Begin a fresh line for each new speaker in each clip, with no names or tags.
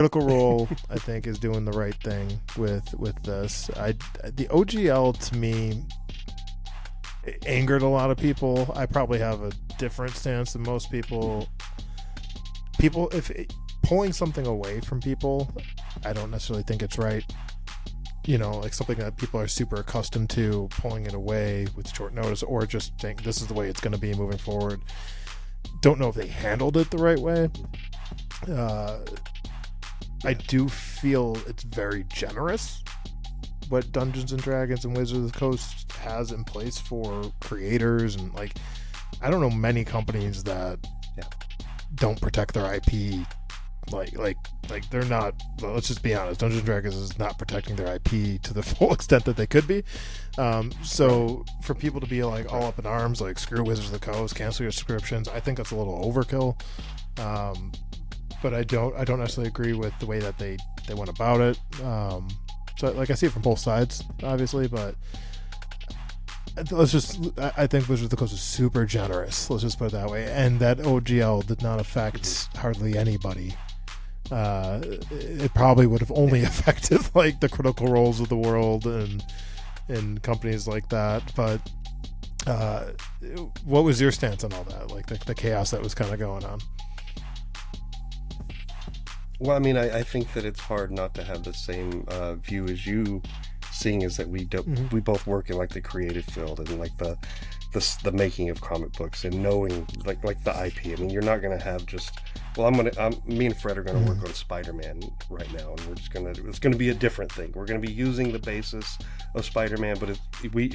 Critical Role, I think, is doing the right thing with this. The OGL to me it angered a lot of people. I probably have a different stance than most people. Pulling something away from people, I don't necessarily think it's right. Like something that people are super accustomed to, pulling it away with short notice, or just saying this is the way it's going to be moving forward. Don't know if they handled it the right way. I do feel it's very generous what Dungeons and Dragons and Wizards of the Coast has in place for creators, and I don't know many companies that don't protect their IP. Like they're not. Well, let's just be honest. Dungeons and Dragons is not protecting their IP to the full extent that they could be. So for people to be all up in arms, screw Wizards of the Coast, cancel your subscriptions, I think that's a little overkill. But I don't necessarily agree with the way that they went about it. So I see it from both sides, obviously, but I think Wizards of the Coast is super generous. Let's just put it that way. And that OGL did not affect hardly anybody. It probably would have only affected the Critical Roles of the world and companies like that. But what was your stance on all that? The chaos that was kind of going on?
Well, I mean, I think that it's hard not to have the same view as you, seeing as that we we both work in the creative field and the making of comic books and knowing like the IP. I mean, you're not gonna have just me and Fred are gonna work on Spider-Man right now, and it's gonna be a different thing. We're gonna be using the basis of Spider-Man, but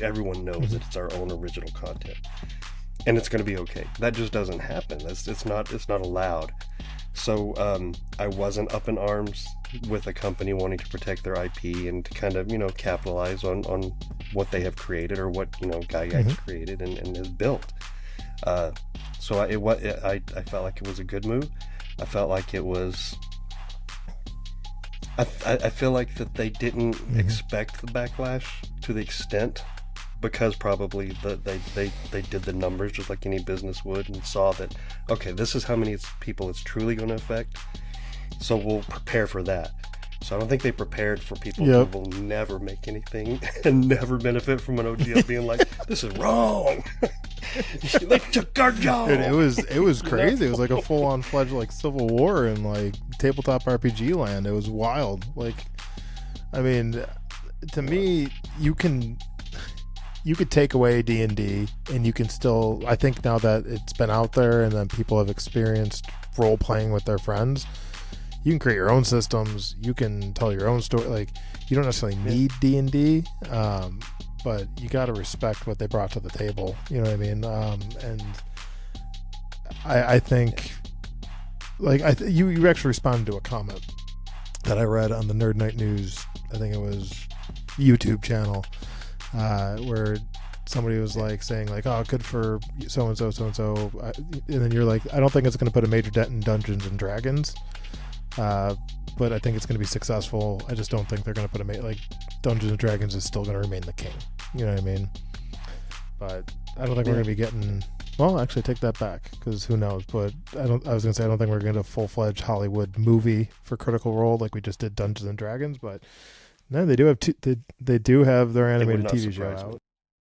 everyone knows that it's our own original content, and it's gonna be okay. That just doesn't happen. It's not allowed. So I wasn't up in arms with a company wanting to protect their IP and to kind of, capitalize on what they have created or what, Gygax created and has built. So I felt like it was a good move. I felt like it was... I feel like that they didn't expect the backlash to the extent, because probably they did the numbers just like any business would and saw that, okay, this is how many people it's truly going to affect, so we'll prepare for that. So I don't think they prepared for people who will never make anything and never benefit from an OGL being like, this is wrong. They took our job.
Dude, it was crazy. It was like a full-on fledged Civil War in tabletop RPG land. It was wild. I mean, to me, you could take away D&D and you can still, I think now that it's been out there and then people have experienced role playing with their friends, you can create your own systems, you can tell your own story. You don't necessarily need D&D, but you got to respect what they brought to the table. You know what I mean? And I think you actually responded to a comment that I read on the Nerd Night News, I think it was YouTube channel, where somebody was saying oh, good for so and so, and then you're like, I don't think it's going to put a major dent in Dungeons and Dragons, but I think it's going to be successful. I just don't think they're going to put Dungeons and Dragons is still going to remain the king. You know what I mean? But I don't think we're going to be getting. Well, actually, take that back, because who knows? But I was going to say I don't think we're going to get a full-fledged Hollywood movie for Critical Role like we just did Dungeons and Dragons, but. No, they do have they do have their animated TV show out.